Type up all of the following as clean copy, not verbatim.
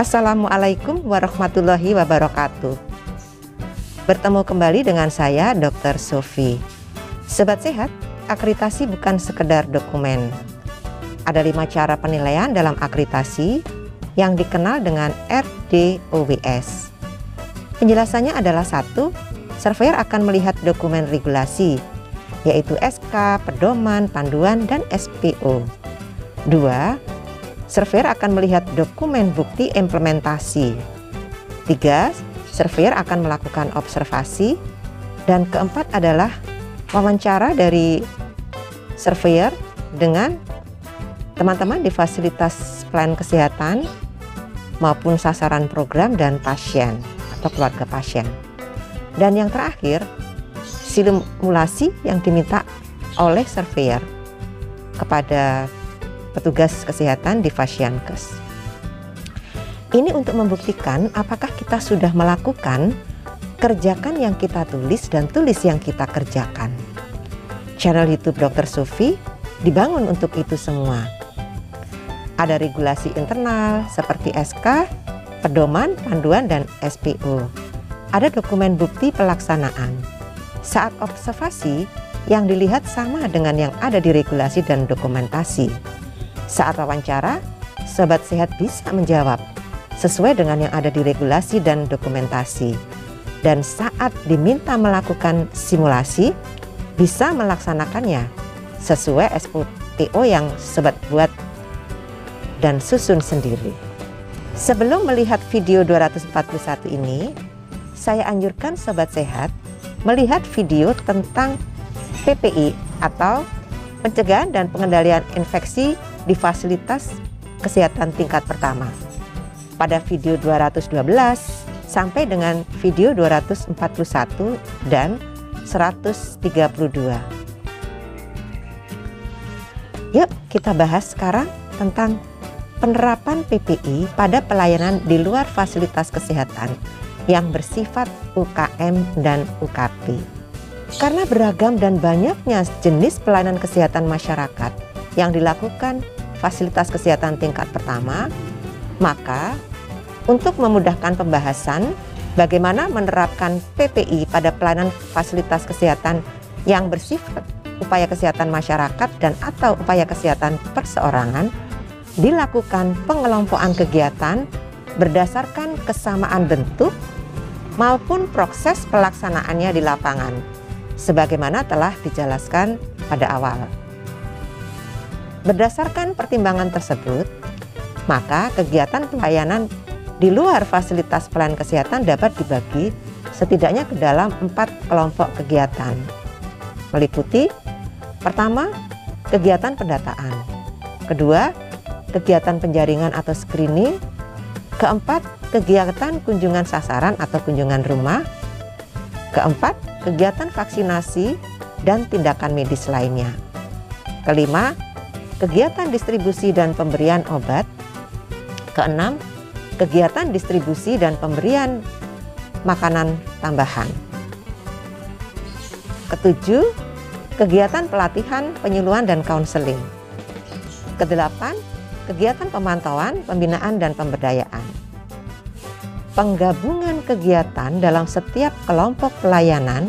Assalamualaikum warahmatullahi wabarakatuh. Bertemu kembali dengan saya, Dr. Sofi. Sobat sehat, akreditasi bukan sekedar dokumen. Ada 5 cara penilaian dalam akreditasi yang dikenal dengan RDOWS. Penjelasannya adalah 1. Surveyor akan melihat dokumen regulasi, yaitu SK, pedoman, panduan, dan SPO. 2. Surveyor akan melihat dokumen bukti implementasi. 3. Surveyor akan melakukan observasi. Dan keempat adalah wawancara dari surveyor dengan teman-teman di fasilitas pelayanan kesehatan maupun sasaran program dan pasien atau keluarga pasien. Dan yang terakhir, simulasi yang diminta oleh surveyor kepada petugas kesehatan di Fashiankes. Ini untuk membuktikan apakah kita sudah melakukan kerjakan yang kita tulis dan tulis yang kita kerjakan. Channel YouTube Dr. Sofi dibangun untuk itu semua. Ada regulasi internal seperti SK, pedoman, panduan, dan SPO. Ada dokumen bukti pelaksanaan. Saat observasi, yang dilihat sama dengan yang ada di regulasi dan dokumentasi. Saat wawancara, sobat sehat bisa menjawab sesuai dengan yang ada di regulasi dan dokumentasi. Dan saat diminta melakukan simulasi, bisa melaksanakannya sesuai SPO yang sobat buat dan susun sendiri. Sebelum melihat video 241 ini, saya anjurkan sobat sehat melihat video tentang PPI atau pencegahan dan pengendalian infeksi di fasilitas kesehatan tingkat pertama. Pada video 212 sampai dengan video 241 dan 132. Yuk kita bahas sekarang tentang penerapan PPI pada pelayanan di luar fasilitas kesehatan yang bersifat UKM dan UKP. Karena beragam dan banyaknya jenis pelayanan kesehatan masyarakat yang dilakukan fasilitas kesehatan tingkat pertama, maka untuk memudahkan pembahasan bagaimana menerapkan PPI pada pelayanan fasilitas kesehatan yang bersifat upaya kesehatan masyarakat dan atau upaya kesehatan perseorangan, dilakukan pengelompokan kegiatan berdasarkan kesamaan bentuk maupun proses pelaksanaannya di lapangan, sebagaimana telah dijelaskan pada awal. Berdasarkan pertimbangan tersebut, maka kegiatan pelayanan di luar fasilitas pelayanan kesehatan dapat dibagi setidaknya ke dalam 4 kelompok kegiatan. Meliputi, pertama, kegiatan pendataan. Kedua, kegiatan penjaringan atau screening. Keempat, kegiatan kunjungan sasaran atau kunjungan rumah. Keempat, kegiatan vaksinasi dan tindakan medis lainnya. Kelima, kegiatan distribusi dan pemberian obat. Keenam, kegiatan distribusi dan pemberian makanan tambahan. Ketujuh, kegiatan pelatihan, penyuluhan, dan konseling. Kedelapan, kegiatan pemantauan, pembinaan, dan pemberdayaan. Penggabungan kegiatan dalam setiap kelompok pelayanan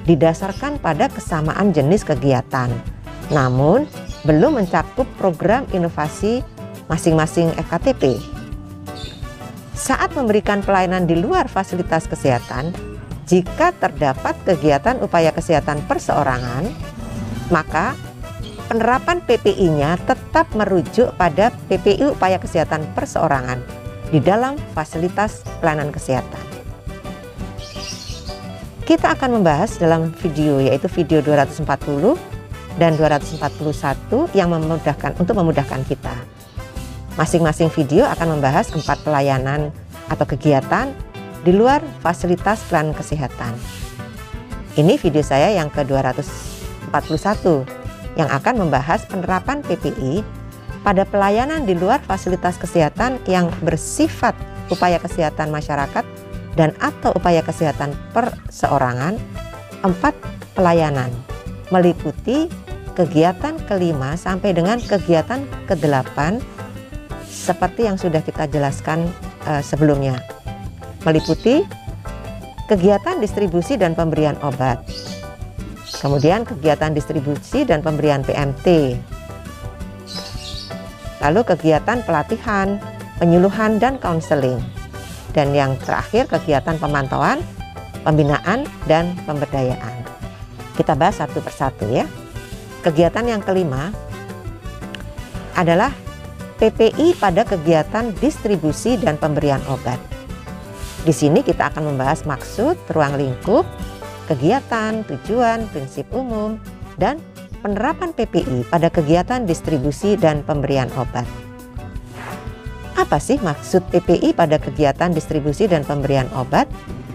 didasarkan pada kesamaan jenis kegiatan, namun belum mencakup program inovasi masing-masing FKTP. Saat memberikan pelayanan di luar fasilitas kesehatan, jika terdapat kegiatan upaya kesehatan perseorangan, maka penerapan PPI-nya tetap merujuk pada PPI upaya kesehatan perseorangan di dalam fasilitas pelayanan kesehatan. Kita akan membahas dalam video, yaitu video 240 dan 241 yang memudahkan kita. Masing-masing video akan membahas 4 pelayanan atau kegiatan di luar fasilitas pelayanan kesehatan. Ini video saya yang ke-241 yang akan membahas penerapan PPI pada pelayanan di luar fasilitas kesehatan yang bersifat upaya kesehatan masyarakat dan atau upaya kesehatan perseorangan. 4 pelayanan meliputi kegiatan ke-5 sampai dengan kegiatan ke-8 seperti yang sudah kita jelaskan sebelumnya, meliputi kegiatan distribusi dan pemberian obat, kemudian kegiatan distribusi dan pemberian PMT, lalu kegiatan pelatihan, penyuluhan dan konseling, dan yang terakhir kegiatan pemantauan, pembinaan dan pemberdayaan. Kita bahas satu persatu ya. Kegiatan yang kelima adalah PPI pada kegiatan distribusi dan pemberian obat. Di sini kita akan membahas maksud, ruang lingkup, kegiatan, tujuan, prinsip umum, dan penerapan PPI pada kegiatan distribusi dan pemberian obat. Apa sih maksud PPI pada kegiatan distribusi dan pemberian obat?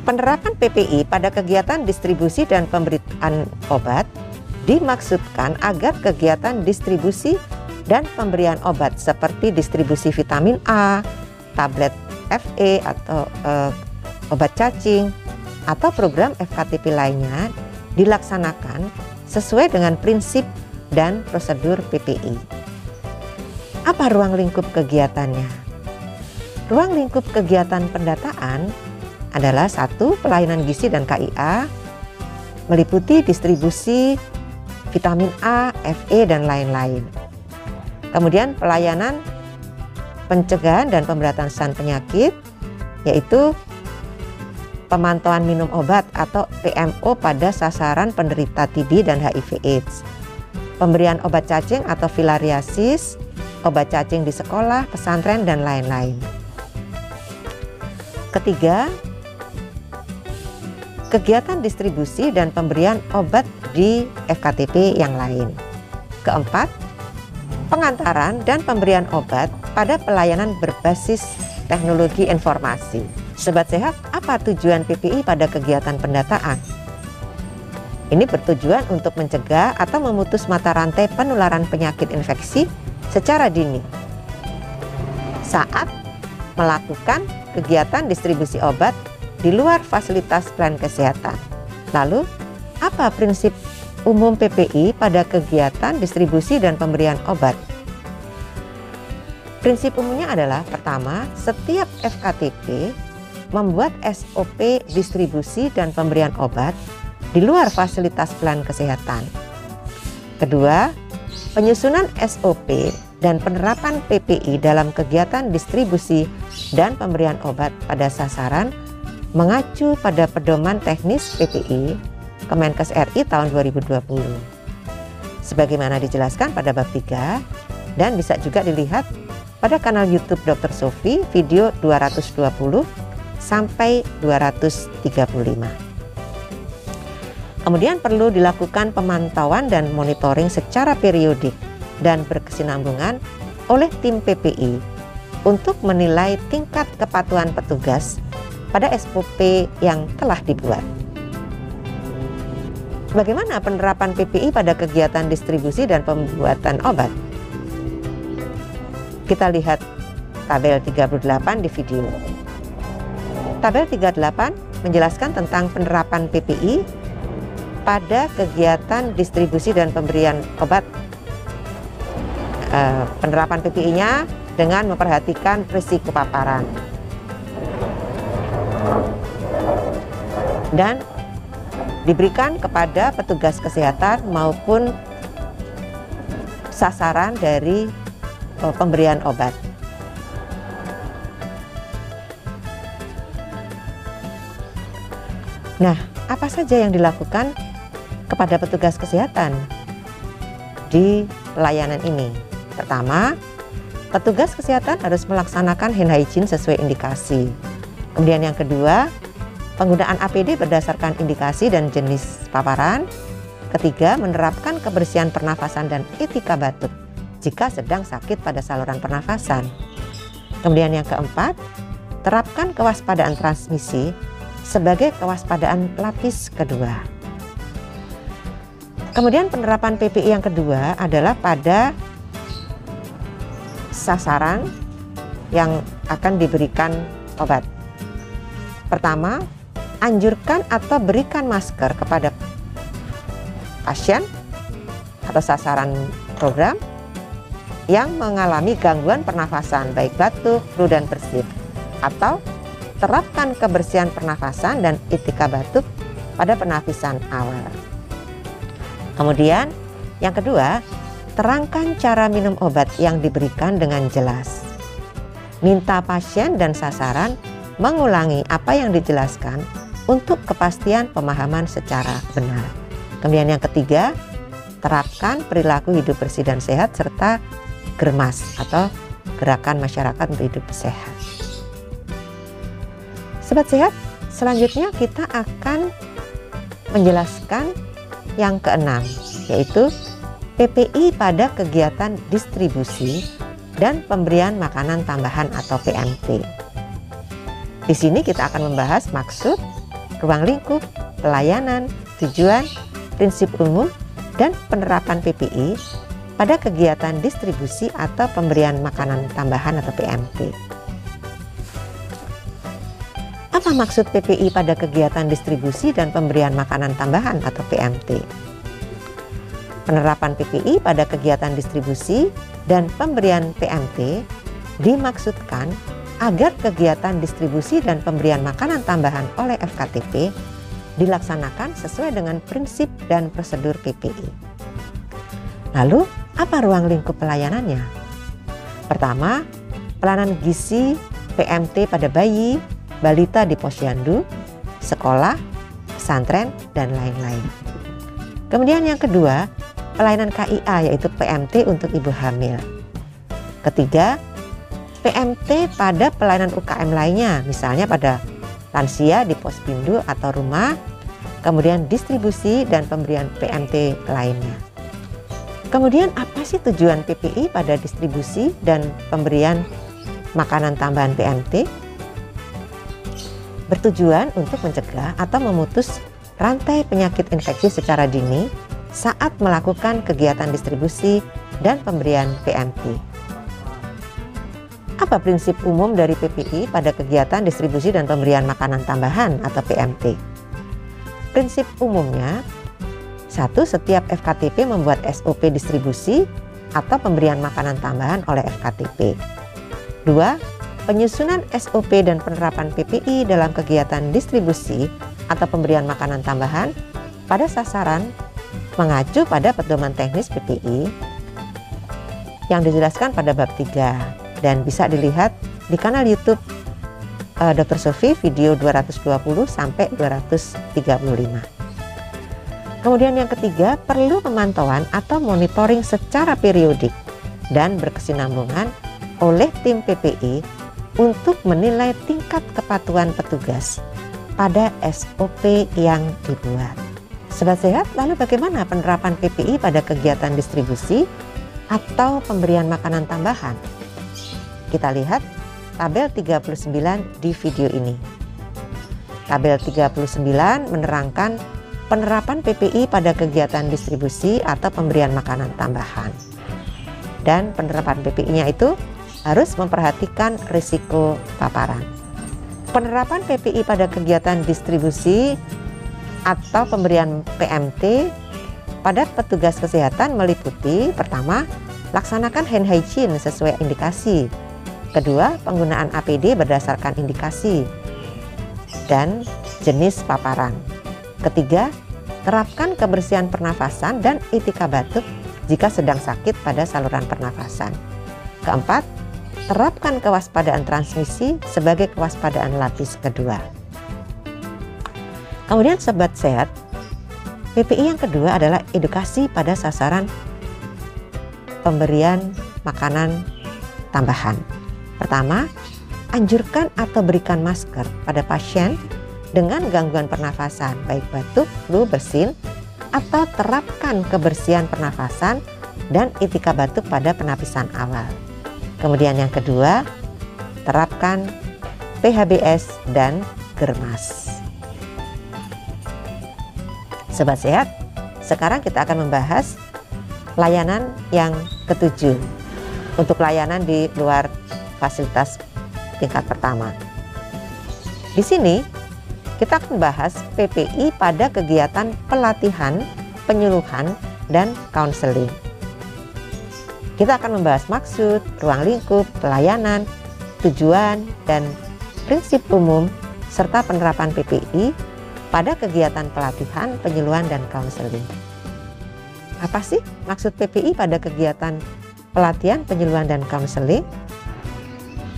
Penerapan PPI pada kegiatan distribusi dan pemberian obat dimaksudkan agar kegiatan distribusi dan pemberian obat seperti distribusi vitamin A, tablet FE atau obat cacing atau program FKTP lainnya dilaksanakan sesuai dengan prinsip dan prosedur PPI. Apa ruang lingkup kegiatannya? Ruang lingkup kegiatan pendataan adalah 1. Pelayanan gizi dan KIA, meliputi distribusi vitamin A, FE, dan lain-lain. Kemudian pelayanan pencegahan dan pemberantasan penyakit, yaitu pemantauan minum obat atau PMO pada sasaran penderita TB dan HIV/AIDS, pemberian obat cacing atau filariasis, obat cacing di sekolah, pesantren, dan lain-lain. Ketiga, kegiatan distribusi dan pemberian obat di FKTP yang lain. Keempat, pengantaran dan pemberian obat pada pelayanan berbasis teknologi informasi. Sobat Sehat, apa tujuan PPI pada kegiatan pendataan? Ini bertujuan untuk mencegah atau memutus mata rantai penularan penyakit infeksi secara dini saat melakukan kegiatan distribusi obat di luar fasilitas pelayanan kesehatan. Lalu, apa prinsip umum PPI pada kegiatan distribusi dan pemberian obat? Prinsip umumnya adalah, pertama, setiap FKTP membuat SOP distribusi dan pemberian obat di luar fasilitas pelayanan kesehatan. Kedua, penyusunan SOP dan penerapan PPI dalam kegiatan distribusi dan pemberian obat pada sasaran mengacu pada pedoman teknis PPI Kemenkes RI tahun 2020. Sebagaimana dijelaskan pada bab 3 dan bisa juga dilihat pada kanal YouTube Dr. Sofi video 220 sampai 235. Kemudian perlu dilakukan pemantauan dan monitoring secara periodik dan berkesinambungan oleh tim PPI untuk menilai tingkat kepatuhan petugas pada SOP yang telah dibuat. Bagaimana penerapan PPI pada kegiatan distribusi dan pembuatan obat? Kita lihat tabel 38 di video. Tabel 38 menjelaskan tentang penerapan PPI pada kegiatan distribusi dan pemberian obat. Penerapan PPI-nya dengan memperhatikan risiko paparan dan diberikan kepada petugas kesehatan maupun sasaran dari pemberian obat. Nah, apa saja yang dilakukan kepada petugas kesehatan di layanan ini? Pertama, petugas kesehatan harus melaksanakan hand hygiene sesuai indikasi. Kemudian yang kedua, penggunaan APD berdasarkan indikasi dan jenis paparan. Ketiga, menerapkan kebersihan pernafasan dan etika batuk jika sedang sakit pada saluran pernafasan. Kemudian yang keempat, terapkan kewaspadaan transmisi sebagai kewaspadaan lapis kedua. Kemudian penerapan PPI yang kedua adalah pada sasaran yang akan diberikan obat. Pertama, anjurkan atau berikan masker kepada pasien atau sasaran program yang mengalami gangguan pernafasan baik batuk, flu, dan bersin. Atau terapkan kebersihan pernafasan dan etika batuk pada penapisan awal. Kemudian yang kedua, terangkan cara minum obat yang diberikan dengan jelas. Minta pasien dan sasaran mengulangi apa yang dijelaskan untuk kepastian pemahaman secara benar. Kemudian yang ketiga, terapkan perilaku hidup bersih dan sehat serta GERMAS atau Gerakan Masyarakat untuk Hidup Sehat. Sobat sehat, selanjutnya kita akan menjelaskan yang keenam, yaitu PPI pada kegiatan distribusi dan pemberian makanan tambahan atau PMT. Di sini kita akan membahas maksud, ruang lingkup, pelayanan, tujuan, prinsip umum, dan penerapan PPI pada kegiatan distribusi atau pemberian makanan tambahan atau PMT. Apa maksud PPI pada kegiatan distribusi dan pemberian makanan tambahan atau PMT? Penerapan PPI pada kegiatan distribusi dan pemberian PMT dimaksudkan agar kegiatan distribusi dan pemberian makanan tambahan oleh FKTP dilaksanakan sesuai dengan prinsip dan prosedur PPI. Lalu, apa ruang lingkup pelayanannya? Pertama, pelayanan gizi PMT pada bayi, balita di posyandu, sekolah, pesantren, dan lain-lain. Kemudian yang kedua, pelayanan KIA yaitu PMT untuk ibu hamil. Ketiga, PMT pada pelayanan UKM lainnya, misalnya pada lansia di pospindu atau rumah, kemudian distribusi dan pemberian PMT lainnya. Kemudian apa sih tujuan PPI pada distribusi dan pemberian makanan tambahan PMT? Bertujuan untuk mencegah atau memutus rantai penyakit infeksi secara dini saat melakukan kegiatan distribusi dan pemberian PMT. Apa prinsip umum dari PPI pada kegiatan distribusi dan pemberian makanan tambahan atau PMT? Prinsip umumnya, 1. Setiap FKTP membuat SOP distribusi atau pemberian makanan tambahan oleh FKTP. 2. Penyusunan SOP dan penerapan PPI dalam kegiatan distribusi atau pemberian makanan tambahan pada sasaran mengacu pada pedoman teknis PPI yang dijelaskan pada bab 3 dan bisa dilihat di kanal YouTube Dr. Sofi video 220 sampai 235. Kemudian yang ketiga, perlu pemantauan atau monitoring secara periodik dan berkesinambungan oleh tim PPI untuk menilai tingkat kepatuhan petugas pada SOP yang dibuat. Sobat sehat, lalu bagaimana penerapan PPI pada kegiatan distribusi atau pemberian makanan tambahan? Kita lihat tabel 39 di video ini. Tabel 39 menerangkan penerapan PPI pada kegiatan distribusi atau pemberian makanan tambahan. Dan penerapan PPI-nya itu harus memperhatikan risiko paparan. Penerapan PPI pada kegiatan distribusi atau pemberian PMT pada petugas kesehatan meliputi: pertama, laksanakan hand hygiene sesuai indikasi. Kedua, penggunaan APD berdasarkan indikasi dan jenis paparan. Ketiga, terapkan kebersihan pernafasan dan etika batuk jika sedang sakit pada saluran pernafasan. Keempat, terapkan kewaspadaan transmisi sebagai kewaspadaan lapis kedua. Kemudian sobat sehat, PPI yang kedua adalah edukasi pada sasaran pemberian makanan tambahan. Pertama, anjurkan atau berikan masker pada pasien dengan gangguan pernafasan, baik batuk, flu, bersin, atau terapkan kebersihan pernafasan dan etika batuk pada penapisan awal. Kemudian yang kedua, terapkan PHBS dan GERMAS. Sobat sehat, sekarang kita akan membahas layanan yang ketujuh untuk layanan di luar fasilitas tingkat pertama. Di sini kita akan bahas PPI pada kegiatan pelatihan, penyuluhan, dan konseling. Kita akan membahas maksud, ruang lingkup, pelayanan, tujuan, dan prinsip umum serta penerapan PPI pada kegiatan pelatihan, penyuluhan, dan konseling. Apa sih maksud PPI pada kegiatan pelatihan, penyuluhan, dan konseling?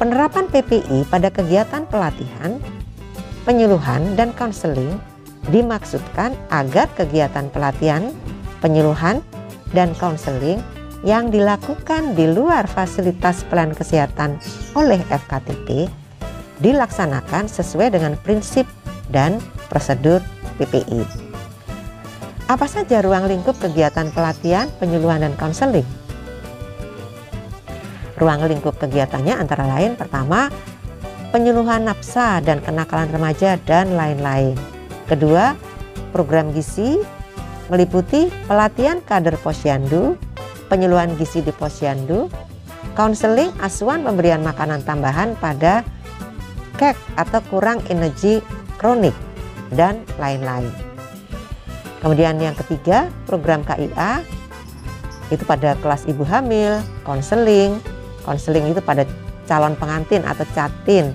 Penerapan PPI pada kegiatan pelatihan, penyuluhan, dan konseling dimaksudkan agar kegiatan pelatihan, penyuluhan, dan konseling yang dilakukan di luar fasilitas pelayanan kesehatan oleh FKTP dilaksanakan sesuai dengan prinsip dan prosedur PPI. Apa saja ruang lingkup kegiatan pelatihan, penyuluhan, dan konseling? Ruang lingkup kegiatannya antara lain pertama, penyuluhan nafsa dan kenakalan remaja dan lain-lain. Kedua, program gizi meliputi pelatihan kader posyandu, penyuluhan gizi di posyandu, konseling asuhan pemberian makanan tambahan pada KEK atau kurang energi kronik, dan lain-lain. Kemudian yang ketiga, program KIA itu pada kelas ibu hamil, konseling itu pada calon pengantin atau catin,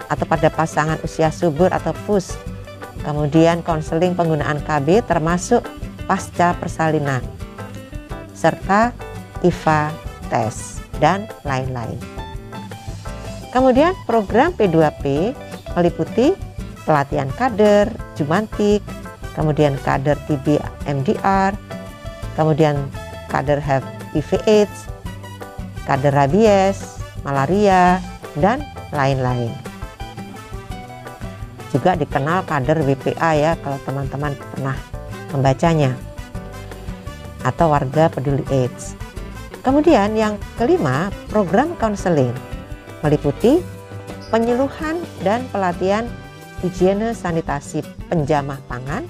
atau pada pasangan usia subur atau PUS. Kemudian konseling penggunaan KB termasuk pasca persalinan, serta IVA tes, dan lain-lain. Kemudian program P2P meliputi pelatihan kader, jumantik, kemudian kader TB MDR, kemudian kader HIV/AIDS, kader rabies, malaria, dan lain-lain. Juga dikenal kader WPA ya, kalau teman-teman pernah membacanya, atau warga peduli AIDS. Kemudian yang kelima, program konseling meliputi penyuluhan dan pelatihan higiene sanitasi penjamah pangan,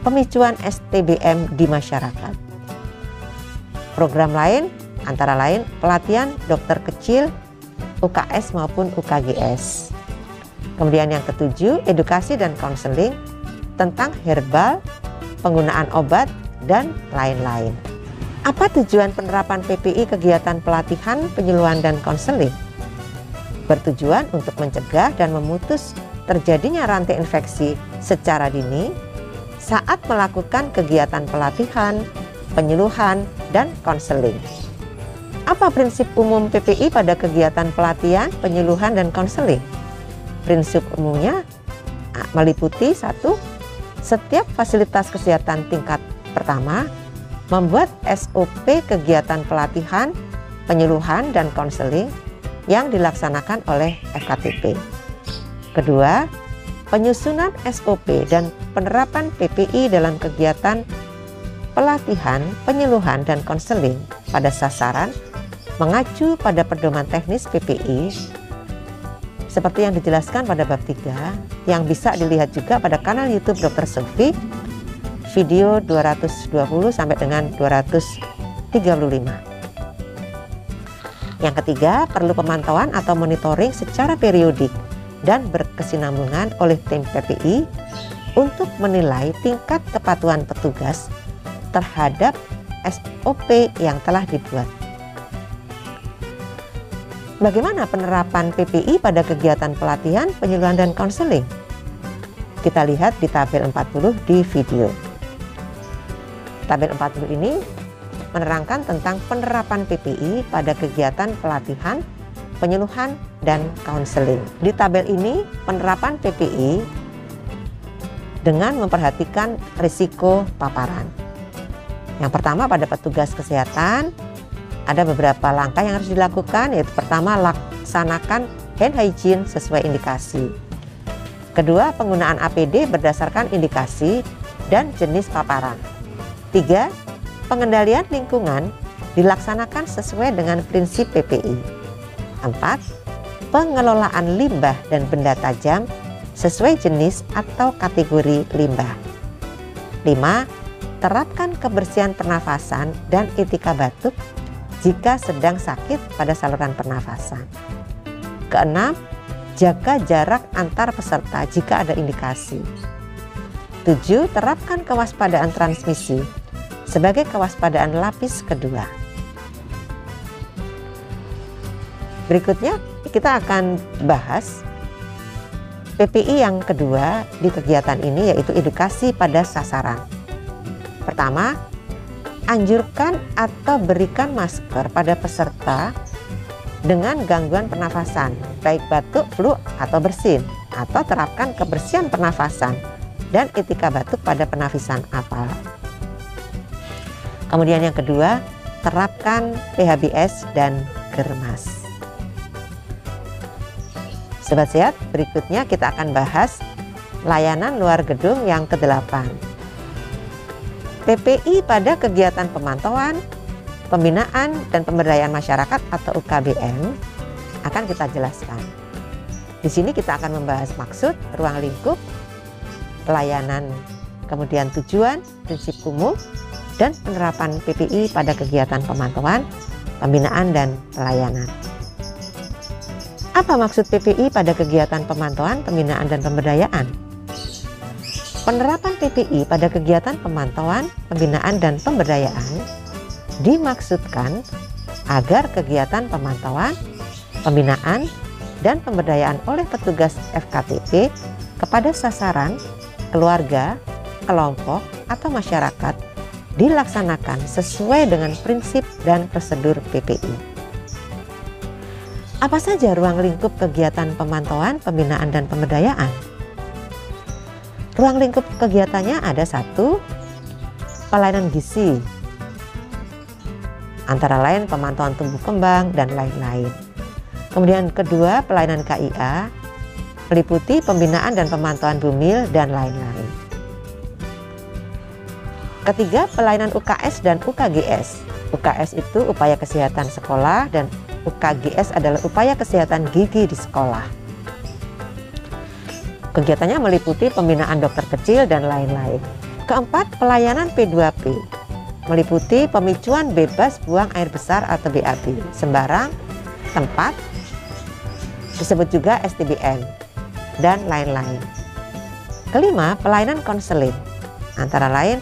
pemicuan STBM di masyarakat. Program lain antara lain pelatihan dokter kecil, UKS maupun UKGS. Kemudian yang ketujuh, edukasi dan konseling tentang herbal, penggunaan obat, dan lain-lain. Apa tujuan penerapan PPI kegiatan pelatihan, penyuluhan, dan konseling? Bertujuan untuk mencegah dan memutus terjadinya rantai infeksi secara dini saat melakukan kegiatan pelatihan, penyuluhan, dan konseling. Apa prinsip umum PPI pada kegiatan pelatihan, penyuluhan, dan konseling? Prinsip umumnya meliputi satu, setiap fasilitas kesehatan tingkat pertama membuat SOP kegiatan pelatihan, penyuluhan, dan konseling yang dilaksanakan oleh FKTP. Kedua, penyusunan SOP dan penerapan PPI dalam kegiatan pelatihan, penyuluhan, dan konseling pada sasaran mengacu pada pedoman teknis PPI seperti yang dijelaskan pada bab 3 yang bisa dilihat juga pada kanal YouTube Dr. Sofi video 220 sampai dengan 235. Yang ketiga, perlu pemantauan atau monitoring secara periodik dan berkesinambungan oleh tim PPI untuk menilai tingkat kepatuhan petugas terhadap SOP yang telah dibuat. Bagaimana penerapan PPI pada kegiatan pelatihan, penyuluhan, dan konseling? Kita lihat di tabel 40 di video. Tabel 40 ini menerangkan tentang penerapan PPI pada kegiatan pelatihan, penyuluhan, dan konseling. Di tabel ini, penerapan PPI dengan memperhatikan risiko paparan. Yang pertama, pada petugas kesehatan, ada beberapa langkah yang harus dilakukan, yaitu pertama, laksanakan hand hygiene sesuai indikasi. Kedua, penggunaan APD berdasarkan indikasi dan jenis paparan. Tiga, pengendalian lingkungan dilaksanakan sesuai dengan prinsip PPI. 4. Pengelolaan limbah dan benda tajam sesuai jenis atau kategori limbah. 5. Terapkan kebersihan pernafasan dan etika batuk jika sedang sakit pada saluran pernafasan. 6. Jaga jarak antar peserta jika ada indikasi. 7. Terapkan kewaspadaan transmisi sebagai kewaspadaan lapis kedua. Berikutnya kita akan bahas PPI yang kedua di kegiatan ini yaitu edukasi pada sasaran. Pertama, anjurkan atau berikan masker pada peserta dengan gangguan pernafasan, baik batuk, flu, atau bersin, atau terapkan kebersihan pernafasan dan etika batuk pada penafisan apal. Kemudian yang kedua, terapkan PHBS dan germas. Sobat Sehat, berikutnya kita akan bahas layanan luar gedung yang ke-8. PPI pada kegiatan pemantauan, pembinaan, dan pemberdayaan masyarakat atau UKBM akan kita jelaskan. Di sini kita akan membahas maksud, ruang lingkup, pelayanan, kemudian tujuan, prinsip umum, dan penerapan PPI pada kegiatan pemantauan, pembinaan, dan pelayanan. Apa maksud PPI pada kegiatan pemantauan, pembinaan, dan pemberdayaan? Penerapan PPI pada kegiatan pemantauan, pembinaan, dan pemberdayaan dimaksudkan agar kegiatan pemantauan, pembinaan, dan pemberdayaan oleh petugas FKTP kepada sasaran, keluarga, kelompok, atau masyarakat dilaksanakan sesuai dengan prinsip dan prosedur PPI. Apa saja ruang lingkup kegiatan pemantauan, pembinaan, dan pemberdayaan? Ruang lingkup kegiatannya ada 1, pelayanan gizi, antara lain pemantauan tumbuh kembang dan lain-lain. Kemudian kedua, pelayanan KIA, meliputi pembinaan dan pemantauan bumil dan lain-lain. Ketiga, pelayanan UKS dan UKGS. UKS itu upaya kesehatan sekolah dan UKGS adalah upaya kesehatan gigi di sekolah. Kegiatannya meliputi pembinaan dokter kecil dan lain-lain. Keempat, pelayanan P2P, meliputi pemicuan bebas buang air besar atau BAB, sembarang, tempat, disebut juga STBM, dan lain-lain. Kelima, pelayanan konseling, antara lain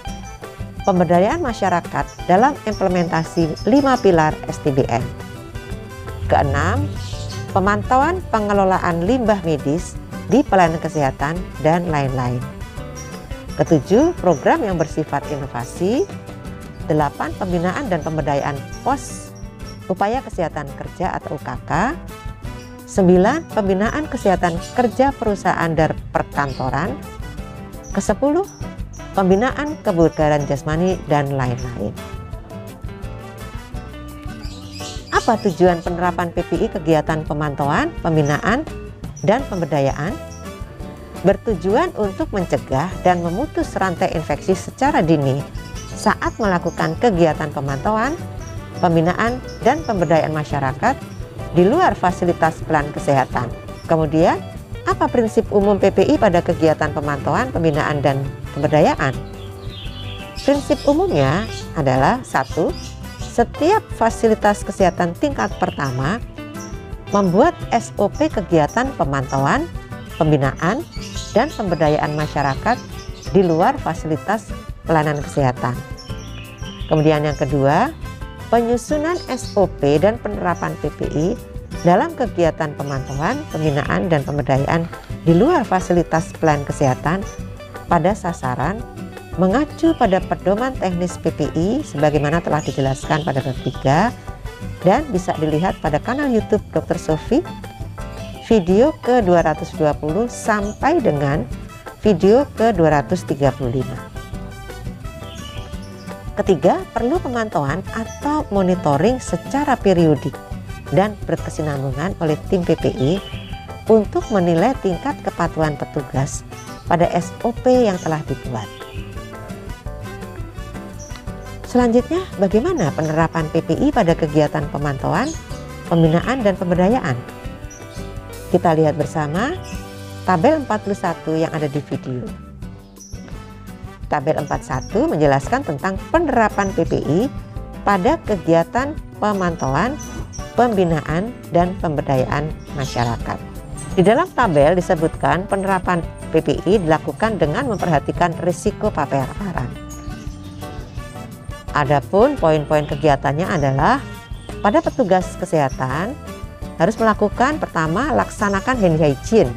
pemberdayaan masyarakat dalam implementasi 5 pilar STBM. Keenam, pemantauan pengelolaan limbah medis di pelayanan kesehatan dan lain-lain. Ketujuh, program yang bersifat inovasi. 8, pembinaan dan pemberdayaan pos upaya kesehatan kerja atau UKK. 9, pembinaan kesehatan kerja perusahaan dan perkantoran. Ke-10, pembinaan kebugaran jasmani dan lain-lain. Apa tujuan penerapan PPI kegiatan pemantauan, pembinaan, dan pemberdayaan? Bertujuan untuk mencegah dan memutus rantai infeksi secara dini saat melakukan kegiatan pemantauan, pembinaan, dan pemberdayaan masyarakat di luar fasilitas pelayanan kesehatan. Kemudian, apa prinsip umum PPI pada kegiatan pemantauan, pembinaan, dan pemberdayaan? Prinsip umumnya adalah 1. Setiap fasilitas kesehatan tingkat pertama membuat SOP kegiatan pemantauan, pembinaan, dan pemberdayaan masyarakat di luar fasilitas pelayanan kesehatan. Kemudian yang kedua, penyusunan SOP dan penerapan PPI dalam kegiatan pemantauan, pembinaan, dan pemberdayaan di luar fasilitas pelayanan kesehatan pada sasaran mengacu pada pedoman teknis PPI sebagaimana telah dijelaskan pada bab 3 dan bisa dilihat pada kanal YouTube Dr. Sofi video ke-220 sampai dengan video ke-235. Ketiga, perlu pemantauan atau monitoring secara periodik dan berkesinambungan oleh tim PPI untuk menilai tingkat kepatuhan petugas pada SOP yang telah dibuat. Selanjutnya, bagaimana penerapan PPI pada kegiatan pemantauan, pembinaan, dan pemberdayaan? Kita lihat bersama tabel 41 yang ada di video. Tabel 41 menjelaskan tentang penerapan PPI pada kegiatan pemantauan, pembinaan, dan pemberdayaan masyarakat. Di dalam tabel disebutkan penerapan PPI dilakukan dengan memperhatikan risiko paparan. Adapun poin-poin kegiatannya adalah pada petugas kesehatan harus melakukan pertama laksanakan hand hygiene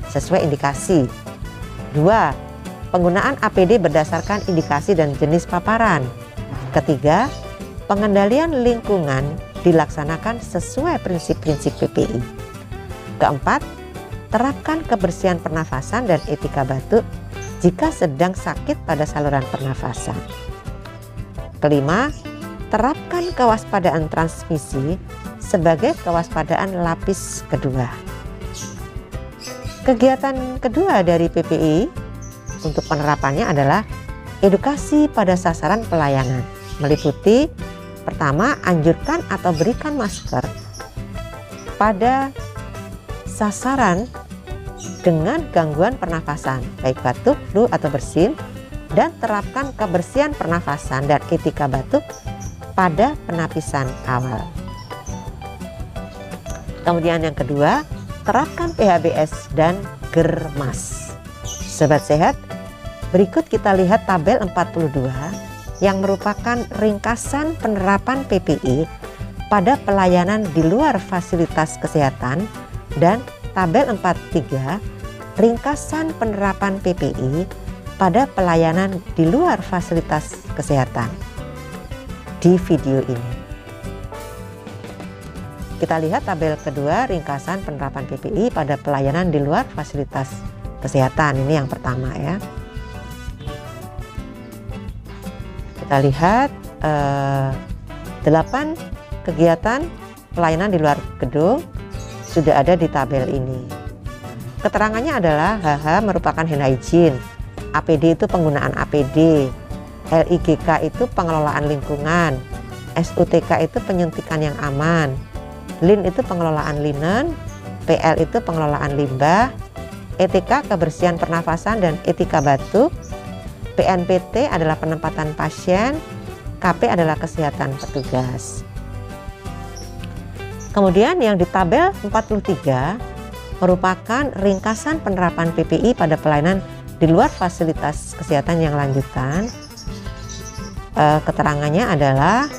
sesuai indikasi. 2. Penggunaan APD berdasarkan indikasi dan jenis paparan. Ketiga, pengendalian lingkungan dilaksanakan sesuai prinsip-prinsip PPI. Keempat, terapkan kebersihan pernafasan dan etika batuk jika sedang sakit pada saluran pernafasan. Kelima, terapkan kewaspadaan transmisi sebagai kewaspadaan lapis kedua. Kegiatan kedua dari PPI untuk penerapannya adalah edukasi pada sasaran pelayanan, meliputi pertama, anjurkan atau berikan masker pada sasaran dengan gangguan pernafasan, baik batuk, flu, atau bersin, dan terapkan kebersihan pernafasan dan etika batuk pada penapisan awal. Kemudian yang kedua, terapkan PHBS dan germas. Sobat sehat, berikut kita lihat tabel 42 yang merupakan ringkasan penerapan PPI pada pelayanan di luar fasilitas kesehatan dan tabel 43 ringkasan penerapan PPI pada pelayanan di luar fasilitas kesehatan. Di video ini kita lihat tabel kedua ringkasan penerapan PPI pada pelayanan di luar fasilitas kesehatan. Ini yang pertama ya. Kita lihat 8 kegiatan pelayanan di luar gedung sudah ada di tabel ini. Keterangannya adalah HH merupakan hand hygiene, APD itu penggunaan APD, LIGK itu pengelolaan lingkungan, SUTK itu penyuntikan yang aman, LIN itu pengelolaan linen, PL itu pengelolaan limbah, ETK kebersihan pernafasan dan etika batuk, PNPT adalah penempatan pasien, KP adalah kesehatan petugas. Kemudian yang di tabel 43 merupakan ringkasan penerapan PPI pada pelayanan di luar fasilitas kesehatan yang lanjutan. Keterangannya adalah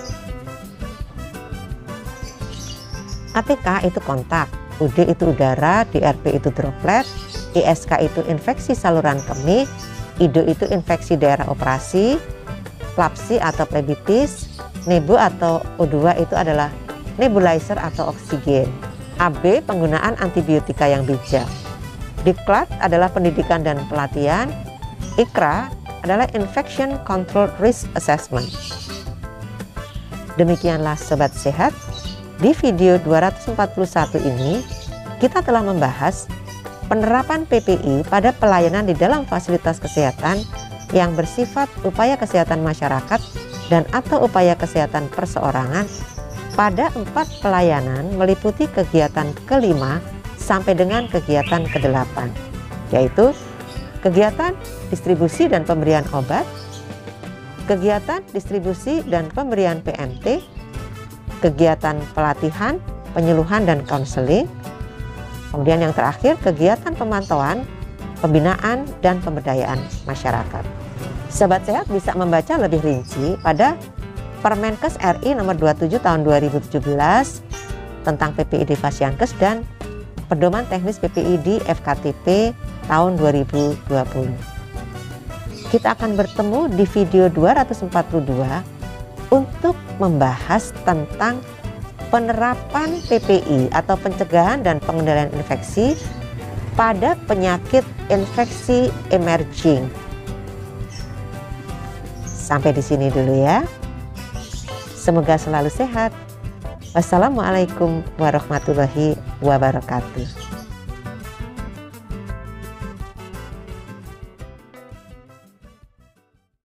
ATK itu kontak, UD itu udara, DRP itu droplet, ISK itu infeksi saluran kemih, IDO itu infeksi daerah operasi, plapsi atau plebitis, nebu atau O2 itu adalah nebulizer atau oksigen, AB penggunaan antibiotika yang bijak, Diklat adalah pendidikan dan pelatihan, IKRA adalah Infection Control Risk Assessment. Demikianlah Sobat Sehat, di video 241 ini kita telah membahas penerapan PPI pada pelayanan di dalam fasilitas kesehatan yang bersifat upaya kesehatan masyarakat dan atau upaya kesehatan perseorangan pada 4 pelayanan meliputi kegiatan ke-5 sampai dengan kegiatan ke-8, yaitu kegiatan distribusi dan pemberian obat, kegiatan distribusi dan pemberian PMT, kegiatan pelatihan, penyuluhan dan konseling, kemudian yang terakhir kegiatan pemantauan, pembinaan dan pemberdayaan masyarakat. Sobat Sehat bisa membaca lebih rinci pada Permenkes RI nomor 27 tahun 2017 tentang PPI di Fasiankes dan Pedoman Teknis PPI di FKTP tahun 2020. Kita akan bertemu di video 242 untuk membahas tentang penerapan PPI atau pencegahan dan pengendalian infeksi pada penyakit infeksi emerging. Sampai di sini dulu ya. Semoga selalu sehat. Wassalamualaikum warahmatullahi wabarakatuh.